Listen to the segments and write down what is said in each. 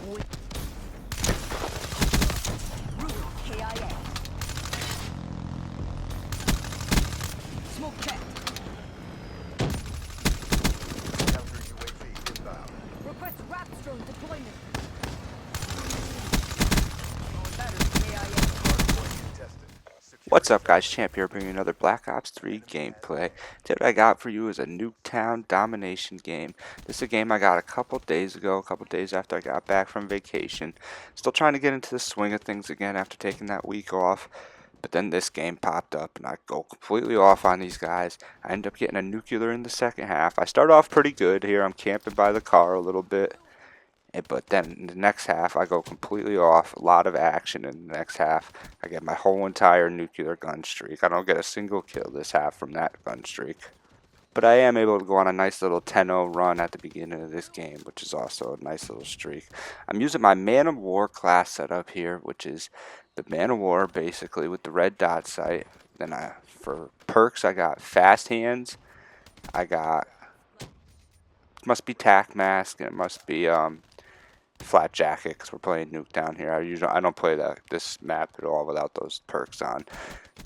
Smoke check. Counter UAV inbound. Request RAPS drone deployment. Battery KIA. Hardpoint contested. What's Securing up, guys? Champ here, bringing another Black Ops 3 gameplay. Today what I got for you is a nuketown domination game. This is a game I got a couple days ago, a couple days after I got back from vacation. Still trying to get into the swing of things again after taking that week off. But then this game popped up and I go completely off on these guys. I end up getting a nuclear in the second half. I start off pretty good here. I'm camping by the car a little bit. But then in the next half, I go completely off. A lot of action in the next half. I get my whole entire nuclear gun streak. I don't get a single kill this half from that gun streak. But I am able to go on a nice little 10-0 run at the beginning of this game, which is also a nice little streak. I'm using my Man of War class setup here, which is the Man of War basically with the red dot sight. Then for perks, I got Fast Hands. I got, must be Tac Mask, and it must be flat jacket because we're playing nuketown here. I don't play this map at all without those perks on.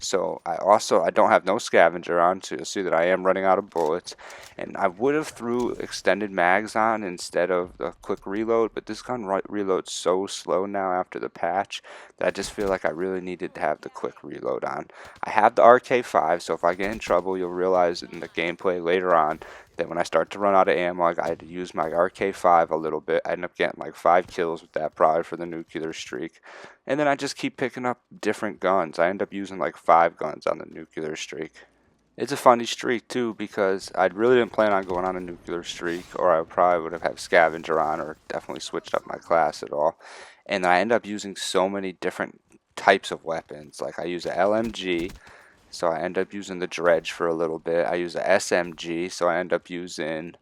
So I don't have no scavenger on, so you'll see that I am running out of bullets. And I would have threw extended mags on instead of the quick reload, but this gun reloads so slow now after the patch that I just feel like I really needed to have the quick reload on. I have the RK5, so if I get in trouble, you'll realize in the gameplay later on that when I start to run out of ammo, I had to use my RK5 a little bit. I end up getting like 5 kills with that probably for the nuclear streak. And then I just keep picking up different guns. I end up using like 5 guns on the nuclear streak. It's a funny streak too because I really didn't plan on going on a nuclear streak, or I probably would have had scavenger on or definitely switched up my class at all. And I end up using so many different types of weapons. Like I use a LMG, so I end up using the dredge for a little bit. I use a SMG, so I end up using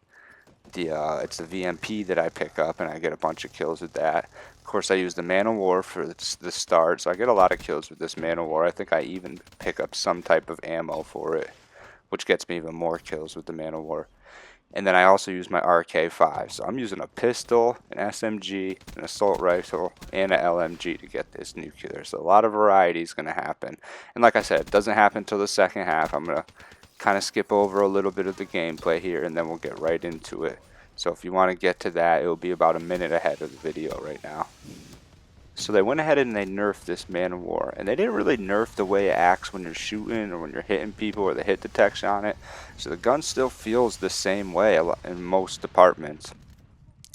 it's the VMP that I pick up, and I get a bunch of kills with that. Of course, I use the Man of War for the start, so I get a lot of kills with this Man of War. I think I even pick up some type of ammo for it, which gets me even more kills with the Man of War. And then I also use my RK5, so I'm using a pistol, an SMG, an assault rifle, and an LMG to get this nuclear. So a lot of variety is going to happen. And like I said, it doesn't happen until the second half. I'm going to kind of skip over a little bit of the gameplay here, and then we'll get right into it. So if you want to get to that, it'll be about a minute ahead of the video right now. So they went ahead and they nerfed this Man of War, and they didn't really nerf the way it acts when you're shooting or when you're hitting people or the hit detection on it. So the gun still feels the same way in most departments.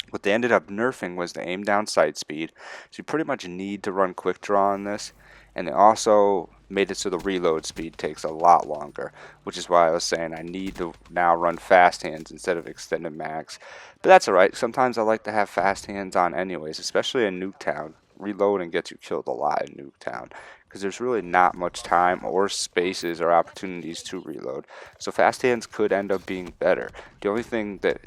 What they ended up nerfing was the aim down sight speed, so you pretty much need to run quick draw on this. And they also made it so the reload speed takes a lot longer, which is why I was saying I need to now run fast hands instead of extended mags. But that's alright, sometimes I like to have fast hands on anyways, especially in nuketown. Reloading gets you killed a lot in nuketown because there's really not much time or spaces or opportunities to reload. So fast hands could end up being better. The only thing that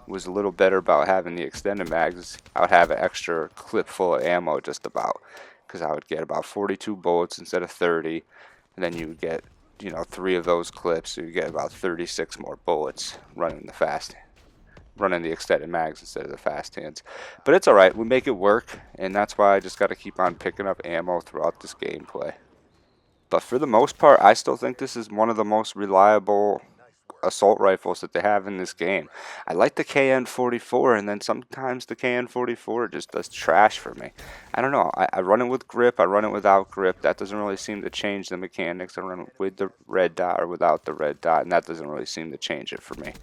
was a little better about having the extended mags is I would have an extra clip full of ammo just about, because I would get about 42 bullets instead of 30, and then you would get 3 of those clips, so you get about 36 more bullets running the extended mags instead of the fast hands. But it's alright, we make it work, and that's why I just got to keep on picking up ammo throughout this gameplay. But for the most part, I still think this is one of the most reliable assault rifles that they have in this game. I like the KN-44, and then sometimes the KN-44 just does trash for me. I don't know, I run it with grip, I run it without grip. That doesn't really seem to change the mechanics. I run it with the red dot or without the red dot, and that doesn't really seem to change it for me.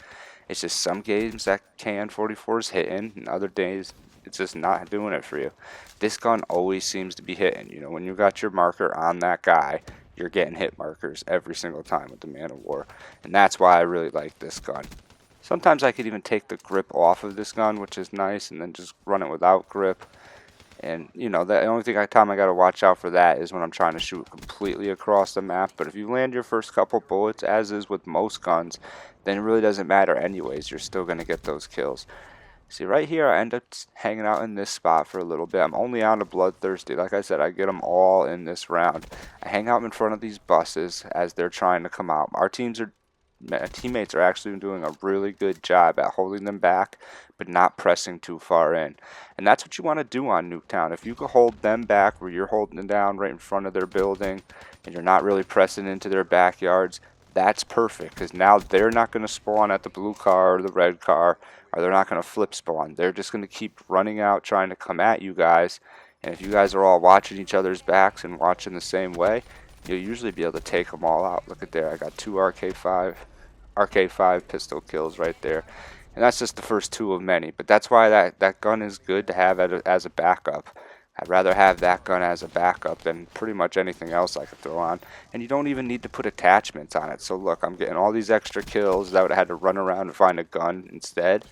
It's just some games that KN-44 is hitting, and other days it's just not doing it for you. This gun always seems to be hitting. When you got your marker on that guy, you're getting hit markers every single time with the Man of War. And that's why I really like this gun. Sometimes I could even take the grip off of this gun, which is nice, and then just run it without grip. And, the only time I got to watch out for that is when I'm trying to shoot completely across the map. But if you land your first couple bullets, as is with most guns, then it really doesn't matter anyways. You're still going to get those kills. See, right here, I end up hanging out in this spot for a little bit. I'm only on a Bloodthirsty. Like I said, I get them all in this round. I hang out in front of these buses as they're trying to come out. Our teams are my teammates are actually doing a really good job at holding them back, but not pressing too far in. And that's what you want to do on Nuketown. If you can hold them back where you're holding them down right in front of their building, and you're not really pressing into their backyards, that's perfect, because now they're not going to spawn at the blue car or the red car, or they're not going to flip spawn. They're just going to keep running out trying to come at you guys. And if you guys are all watching each other's backs and watching the same way, you'll usually be able to take them all out. Look at there, I got 2 RK5 pistol kills right there. And that's just the first 2 of many. But that's why that gun is good to have as a backup. I'd rather have that gun as a backup than pretty much anything else I could throw on. And you don't even need to put attachments on it. So look, I'm getting all these extra kills that I would have had to run around and find a gun instead.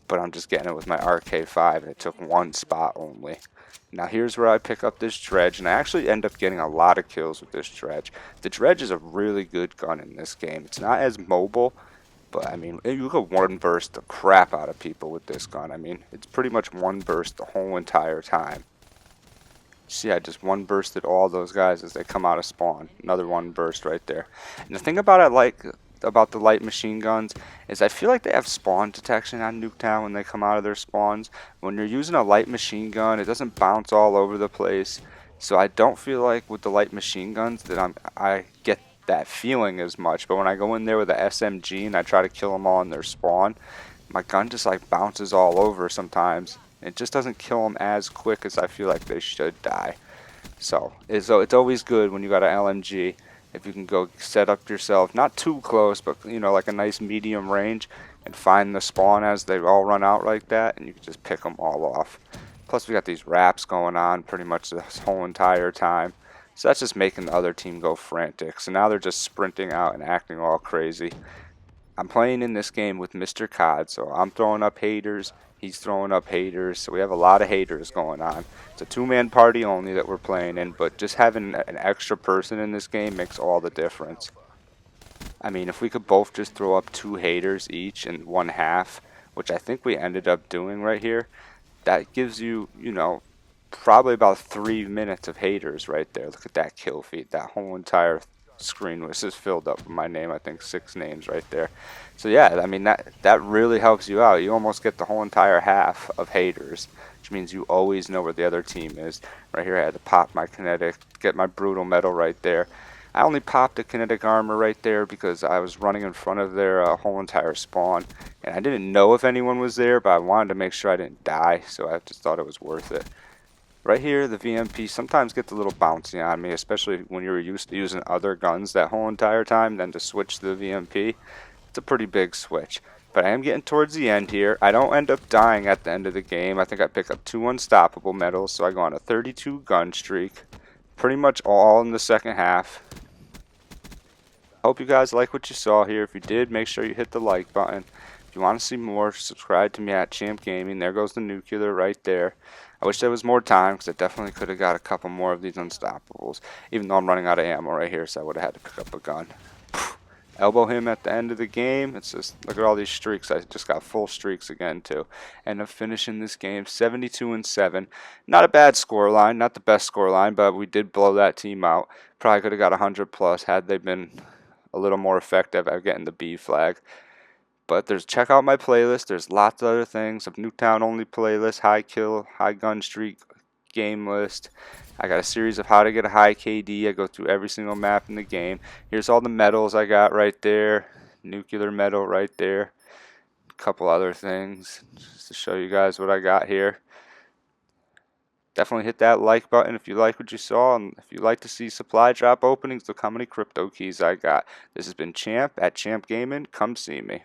But I'm just getting it with my RK5, and it took 1 spot only. Now here's where I pick up this dredge, and I actually end up getting a lot of kills with this dredge. The dredge is a really good gun in this game. It's not as mobile, but I mean, you could one burst the crap out of people with this gun. I mean, it's pretty much one burst the whole entire time. See, I just one bursted all those guys as they come out of spawn. Another one burst right there. And the thing about about the light machine guns is I feel like they have spawn detection on Nuketown when they come out of their spawns. When you're using a light machine gun, it doesn't bounce all over the place. So I don't feel like with the light machine guns that I get that feeling as much. But when I go in there with a SMG and I try to kill them all in their spawn, my gun just like bounces all over sometimes. It just doesn't kill them as quick as I feel like they should die. So it's always good when you got an LMG if you can go set up yourself, not too close, but you know, like a nice medium range, and find the spawn as they all run out like that, and you can just pick them all off. Plus we got these wraps going on pretty much this whole entire time. So that's just making the other team go frantic. So now they're just sprinting out and acting all crazy. I'm playing in this game with Mr. COD, so I'm throwing up haters, he's throwing up haters, so we have a lot of haters going on. It's a 2-man party only that we're playing in, but just having an extra person in this game makes all the difference. I mean, if we could both just throw up 2 haters each in one half, which I think we ended up doing right here, that gives you, you know, probably about 3 minutes of haters right there. Look at that kill feed, that whole entire screen was just filled up with my name. I think 6 names right there. So yeah, I mean that really helps you out. You almost get the whole entire half of haters, which means you always know where the other team is. Right here I had to pop my kinetic, get my brutal metal right there. I only popped the kinetic armor right there because I was running in front of their whole entire spawn, and I didn't know if anyone was there, but I wanted to make sure I didn't die, so I just thought it was worth it. Right here, the VMP sometimes gets a little bouncy on me, especially when you're used to using other guns that whole entire time, then to switch to the VMP. It's a pretty big switch. But I am getting towards the end here. I don't end up dying at the end of the game. I think I pick up 2 unstoppable medals, so I go on a 32 gun streak. Pretty much all in the second half. Hope you guys like what you saw here. If you did, make sure you hit the like button. If you want to see more, subscribe to me at Champ Gaming. There goes the nuclear right there. I wish there was more time because I definitely could have got a couple more of these unstoppables. Even though I'm running out of ammo right here, so I would have had to pick up a gun. Elbow him at the end of the game. It's just, look at all these streaks. I just got full streaks again too. End up finishing this game 72-7. Not a bad score line, not the best score line, but we did blow that team out. Probably could have got 100 plus had they been a little more effective at getting the B flag. But check out my playlist. There's lots of other things. A Nuketown only playlist, high kill, high gun streak game list. I got a series of how to get a high KD. I go through every single map in the game. Here's all the medals I got right there. Nuclear medal right there. A couple other things just to show you guys what I got here. Definitely hit that like button if you like what you saw, and if you like to see supply drop openings, look how many crypto keys I got. This has been Champ at Champ Gaming. Come see me.